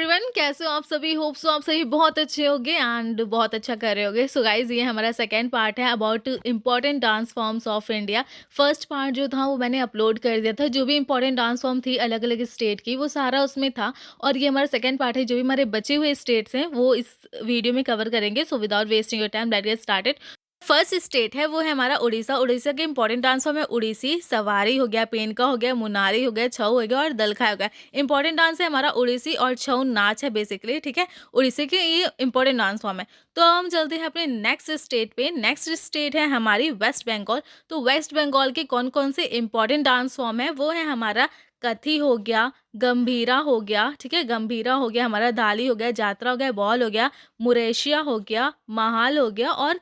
Everyone, कैसे हो आप सभी। होप सो आप सभी बहुत अच्छे होगे एंड बहुत अच्छा कर रहे होगे। सो गाइज, ये हमारा सेकंड पार्ट है about important dance forms of India. First part जो था वो मैंने अपलोड कर दिया था, जो भी इंपॉर्टेंट डांस फॉर्म थी अलग अलग स्टेट की वो सारा उसमें था। और ये हमारा सेकंड पार्ट है, जो भी हमारे बचे हुए स्टेट्स हैं वो इस वीडियो में कवर करेंगे। So without wasting your time, let's get started. First state है वो है हमारा उड़ीसा। उड़ीसा के इंपॉर्टेंट डांस फॉर्म है उड़ीसी, सवारी हो गया, पेनका हो गया, मुनारी हो गया, छऊ हो गया और दलखा हो गया। इंपॉर्टेंट डांस है हमारा उड़ीसी और छऊ नाच है बेसिकली, ठीक है। उड़ीसी के ये इंपॉर्टेंट डांस फॉर्म है। तो अब हम चलते हैं अपने नेक्स्ट स्टेट पे। नेक्स्ट स्टेट है हमारी वेस्ट बंगाल। तो वेस्ट बंगाल के कौन कौन से इंपॉर्टेंट डांस फॉर्म है वो है हमारा कथी हो गया, गंभीरा हो गया, ठीक है, गंभीरा हो गया, हमारा दाली हो गया, जात्रा हो गया, बॉल हो गया, मुरेशिया हो गया, महाल हो गया और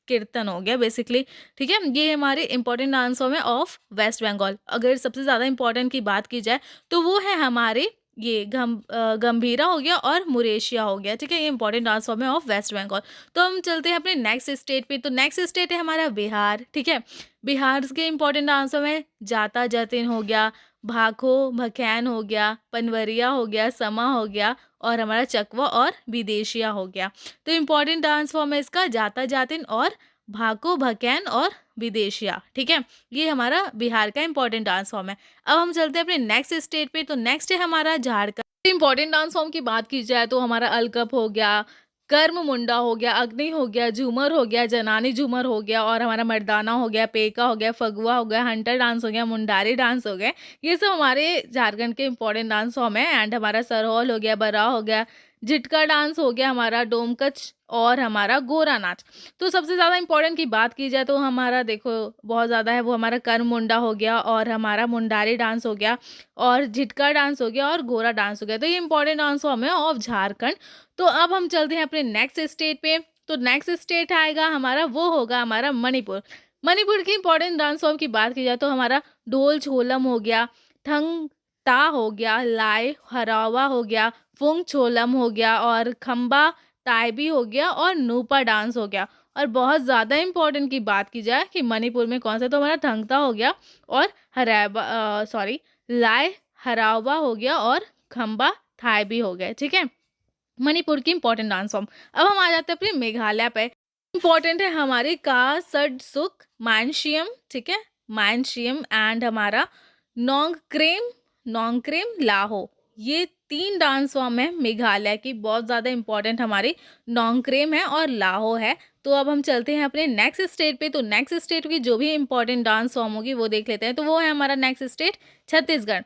कीर्तन हो गया बेसिकली, ठीक है। ये हमारे इंपॉर्टेंट डांस फॉर्म है ऑफ वेस्ट बंगाल। अगर सबसे ज़्यादा इंपॉर्टेंट की बात की जाए तो वो है हमारे ये गंभीरा हो गया और मुरेशिया हो गया, ठीक है। ये इंपॉर्टेंट डांस फॉर्म है ऑफ वेस्ट बंगाल। तो हम चलते हैं अपने नेक्स्ट स्टेट पे। तो नेक्स्ट स्टेट है हमारा बिहार, ठीक है। बिहार के इंपॉर्टेंट डांस फॉर्म है जाता जतिन हो गया, भाखो भखैन हो गया, पनवरिया हो गया, समा हो गया और हमारा चकवा और विदेशिया हो गया। तो इम्पॉर्टेंट डांस फॉर्म है इसका जाता जातिन और भाको भकैन और विदेशिया, ठीक है। ये हमारा बिहार का इंपॉर्टेंट डांस फॉर्म है। अब हम चलते हैं अपने नेक्स्ट स्टेट पे। तो नेक्स्ट है हमारा झारखंड। इंपॉर्टेंट डांस फॉर्म की बात की जाए तो हमारा अलकप हो गया, कर्म मुंडा हो गया, अग्नि हो गया, झूमर हो गया, जनानी झूमर हो गया और हमारा मर्दाना हो गया, पेका हो गया, फगुआ हो गया, हंटर डांस हो गया, मुंडारी डांस हो गया। ये सब हमारे झारखंड के इंपॉर्टेंट डांस फॉर्म है। एंड हमारा सरहौल हो गया, बरा हो गया, झिटका डांस हो गया, हमारा डोमकच और हमारा गोरा नाच। तो सबसे ज़्यादा इंपॉर्टेंट की बात की जाए तो हमारा देखो बहुत ज़्यादा है, वो हमारा कर्म मुंडा हो गया और हमारा मुंडारी डांस हो गया और झिटका डांस हो गया और गोरा डांस हो गया। तो ये इंपॉर्टेंट डांस फॉर्म है ऑफ झारखंड। तो अब हम चलते हैं अपने नेक्स्ट स्टेट पे। तो नेक्स्ट स्टेट आएगा हमारा, वो होगा हमारा मणिपुर। मणिपुर की इंपॉर्टेंट डांस फॉर्म की बात की जाए तो हमारा ढोल छोलम हो गया, थंग ता हो गया, लाए हरावा हो गया, फुंग छोलम हो गया और खम्बा ताइबी हो गया और नूपा डांस हो गया। और बहुत ज़्यादा इंपॉर्टेंट की बात की जाए कि मणिपुर में कौन सा, तो हमारा थंगता हो गया और लाए हरावा हो गया और खम्बा थाइबी हो गया, ठीक है। मणिपुर की इंपॉर्टेंट डांस फॉर्म। अब हम आ जाते हैं अपने मेघालय पे। इंपॉर्टेंट है हमारे का सडसुक, मानशियम, ठीक है, मानशियम एंड हमारा नोंगक्रेम, नोंगक्रेम लाहो। ये तीन डांस फॉर्म है मेघालय की, बहुत ज़्यादा इंपॉर्टेंट हमारी नोंगक्रेम है और लाहो है। तो अब हम चलते हैं अपने नेक्स्ट स्टेट पे। तो नेक्स्ट स्टेट की जो भी इंपॉर्टेंट डांस फॉर्म होगी वो देख लेते हैं। तो वो है हमारा नेक्स्ट स्टेट छत्तीसगढ़।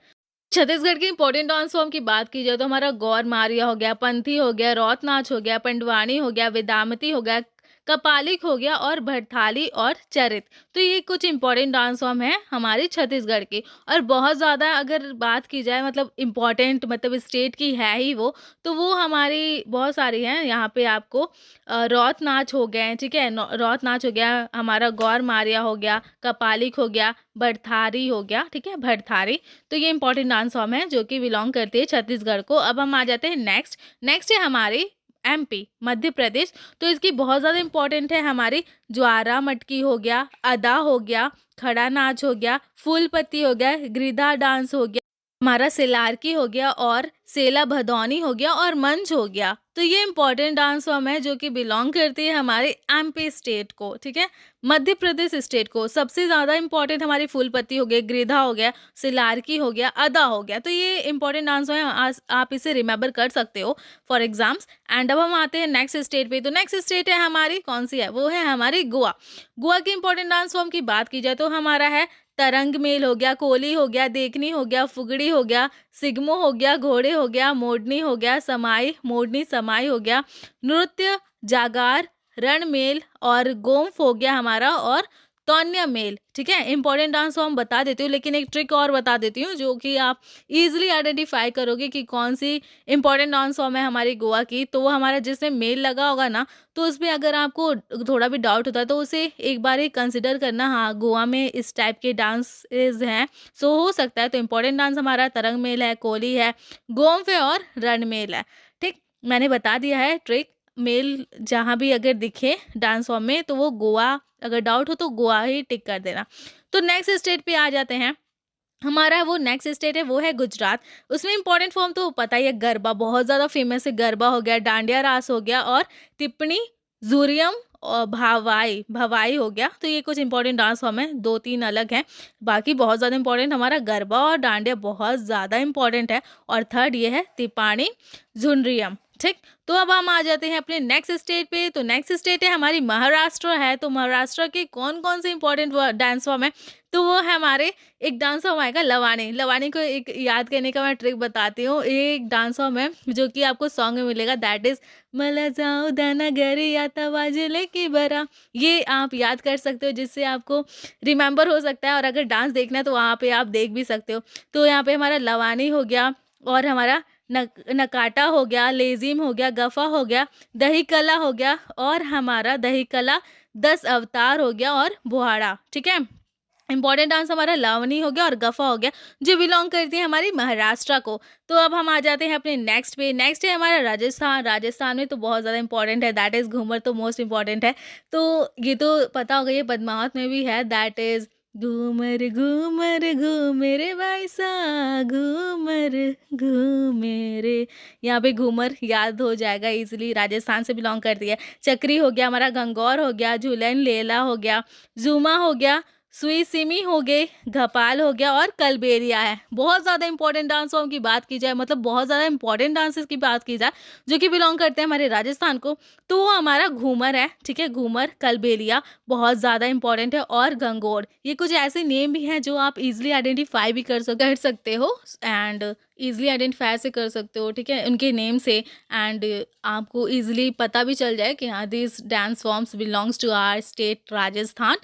छत्तीसगढ़ की इंपॉर्टेंट डांस फॉर्म की बात की जाए तो हमारा गौर मारिया हो गया, पंथी हो गया, रौत नाच हो गया, पंडवानी हो गया, विदामती हो गया, कपालिक हो गया और भरथाली और चरित। तो ये कुछ इंपॉर्टेंट डांस फॉर्म है हमारी छत्तीसगढ़ की। और बहुत ज़्यादा अगर बात की जाए मतलब इंपॉर्टेंट मतलब स्टेट की है ही वो, तो वो हमारी बहुत सारी हैं। यहाँ पे आपको रौत नाच हो गए, ठीक है, रौत नाच हो गया, हमारा गौर मारिया हो गया, कपालिक हो गया, भरथारी हो गया, ठीक है, भरथारी। तो ये इंपॉर्टेंट डांस फॉर्म है जो कि बिलोंग करती है छत्तीसगढ़ को। अब हम आ जाते हैं नेक्स्ट। नेक्स्ट है हमारी एमपी, मध्य प्रदेश। तो इसकी बहुत ज़्यादा इंपॉर्टेंट है हमारी ज्वारा मटकी हो गया, अदा हो गया, खड़ा नाच हो गया, फूलपत्ती हो गया, गिरधा डांस हो गया, हमारा सिलारकी हो गया और सेला भदौनी हो गया और मंच हो गया। तो ये इंपॉर्टेंट डांस फॉर्म है जो कि बिलोंग करती है हमारे एमपी स्टेट को, ठीक है, मध्य प्रदेश स्टेट को। सबसे ज़्यादा इंपॉर्टेंट हमारी फूलपत्ती हो गई, गिरधा हो गया, सिलारकी हो गया, अदा हो गया। तो ये इंपॉर्टेंट डांस है, आप इसे रिमेंबर कर सकते हो फॉर एग्जाम्स। एंड अब हम आते हैं नेक्स्ट स्टेट पे। तो नेक्स्ट स्टेट है हमारी कौन सी है, वो है हमारी गोवा। गोवा की इंपॉर्टेंट डांस फॉर्म की बात की जाए तो हमारा है तरंग मेल हो गया, कोली हो गया, देखनी हो गया, फुगड़ी हो गया, सिग्मो हो गया, घोड़े हो गया, मोडनी हो गया, समाई मोडनी समाई हो गया, नृत्य जागार, रणमेल और गोम्फ हो गया हमारा और तौन्य मेल, ठीक है। इंपॉर्टेंट डांस फॉर्म बता देती हूँ, लेकिन एक ट्रिक और बता देती हूँ जो कि आप इजीली आइडेंटिफाई करोगे कि कौन सी इंपॉर्टेंट डांस फॉर्म है हमारी गोवा की। तो वो हमारा जिसमें मेल लगा होगा ना, तो उसमें अगर आपको थोड़ा भी डाउट होता है तो उसे एक बार ही कंसिडर करना, हाँ गोवा में इस टाइप के डांसेज हैं, सो हो सकता है। तो इंपॉर्टेंट डांस हमारा तरंग मेल है, कोली है, गोम्फ है और रणमेल है, ठीक। मैंने बता दिया है ट्रिक। मेल जहाँ भी अगर दिखे डांस फॉर्म में तो वो गोवा, अगर डाउट हो तो गोवा ही टिक कर देना। तो नेक्स्ट स्टेट पे आ जाते हैं हमारा वो नेक्स्ट स्टेट है वो है गुजरात। उसमें इम्पोर्टेंट फॉर्म तो पता ही है, गरबा बहुत ज़्यादा फेमस है। गरबा हो गया, डांडिया रास हो गया और टिप्पणी, ज़ूरियम और भवाई भवाई हो गया। तो ये कुछ इंपॉर्टेंट डांस फॉर्म है, 2-3 अलग हैं। बाकी बहुत ज़्यादा इंपॉर्टेंट हमारा गरबा और डांडिया बहुत ज़्यादा इंपॉर्टेंट है। और थर्ड ये है तिपाणी झुनरियम, ठीक। तो अब हम आ जाते हैं अपने नेक्स्ट स्टेट पे। तो नेक्स्ट स्टेट है हमारी महाराष्ट्र है। तो महाराष्ट्र के कौन-कौन से इंपॉर्टेंट डांस फॉर्म है, तो वो है हमारे एक डांस फॉर्म आएगा लवानी। लवानी को एक याद करने का मैं ट्रिक बताती हूँ। एक डांस फॉर्म है जो कि आपको सॉन्ग में मिलेगा, दैट इज़ मला जाऊ दाना घरी आता वाजले की बरा। ये आप याद कर सकते हो, जिससे आपको रिमेंबर हो सकता है, और अगर डांस देखना है तो वहाँ पे आप देख भी सकते हो। तो यहाँ पे हमारा लवानी हो गया और हमारा नकाटा हो गया, लेज़िम हो गया, गफ़ा हो गया, दही कला हो गया और हमारा दही कला 10 अवतार हो गया और बुहाड़ा, ठीक है? इम्पॉर्टेंट डांस हमारा लावनी हो गया और गफ़ा हो गया, जो बिलॉन्ग करती है हमारी महाराष्ट्र को। तो अब हम आ जाते हैं अपने नेक्स्ट पे। नेक्स्ट है हमारा राजस्थान। राजस्थान में तो बहुत ज़्यादा इम्पोर्टेंट है, दैट इज़ घूमर, तो मोस्ट इम्पॉर्टेंट है। तो ये तो पता होगा, ये पद्मावत में भी है, दैट इज़ घूमर घूमर घूमे रे बैसा, घूमर घूमे रे। यहाँ पे घूमर याद हो जाएगा इज़िली, राजस्थान से बिलॉन्ग करती है। चक्री हो गया हमारा, गंगौर हो गया, झूलन लेला हो गया, झूमा हो गया, सुई सिमी हो गई, घपाल हो गया और कलबेरिया है। बहुत ज़्यादा इंपॉर्टेंट डांस फॉर्म की बात की जाए, मतलब बहुत ज़्यादा इंपॉर्टेंट डांसेस की बात की जाए जो कि बिलोंग करते हैं हमारे राजस्थान को, तो वो हमारा घूमर है, ठीक है। घूमर, कलबेलिया बहुत ज़्यादा इंपॉर्टेंट है, और गंगोर। ये कुछ ऐसे नेम भी हैं जो आप इजीली आइडेंटिफाई भी कर सकते हो, एंड ईजिली आइडेंटिफाई से कर सकते हो, ठीक है, उनके नेम से। एंड आपको ईजिली पता भी चल जाए कि हाँ, this dance forms belongs to our state Rajasthan.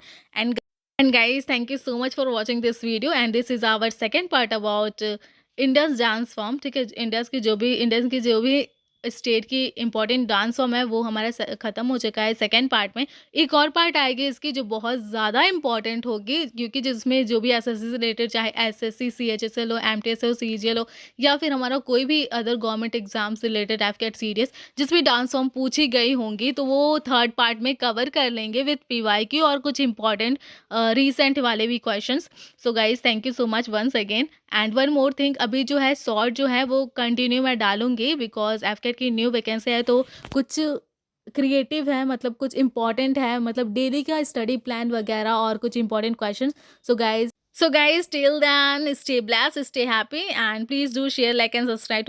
And guys, thank you so much for watching this video, and this is our second part about India's dance form, ठीक है। इंडियंस की जो भी स्टेट की इंपॉर्टेंट डांस फॉर्म है वो हमारा ख़त्म हो चुका है सेकंड पार्ट में। एक और पार्ट आएगी इसकी जो बहुत ज़्यादा इंपॉर्टेंट होगी, क्योंकि जिसमें जो भी एसएससी से रिलेटेड, चाहे एसएससी, सीएचएसएल हो, एमटीएस हो, सीजीएल हो, या फिर हमारा कोई भी अदर गवर्नमेंट एग्जाम से रिलेटेड एफकेट सीरीज जिसमें डांस फॉर्म पूछी गई होंगी, तो वो थर्ड पार्ट में कवर कर लेंगे विथ पीवाईक्यू और कुछ इंपॉर्टेंट रीसेंट वाले भी questions. So guys, thank you so much once again. And one more thing, अभी जो है शॉर्ट जो है वो कंटिन्यू मैं डालूंगी, बिकॉज एफकेट की न्यू वैकेंसी है, तो कुछ क्रिएटिव है, मतलब कुछ इंपॉर्टेंट है, मतलब डेली का स्टडी प्लान वगैरह और कुछ important question. So guys, till then, stay blessed, stay happy, and please do share, like and subscribe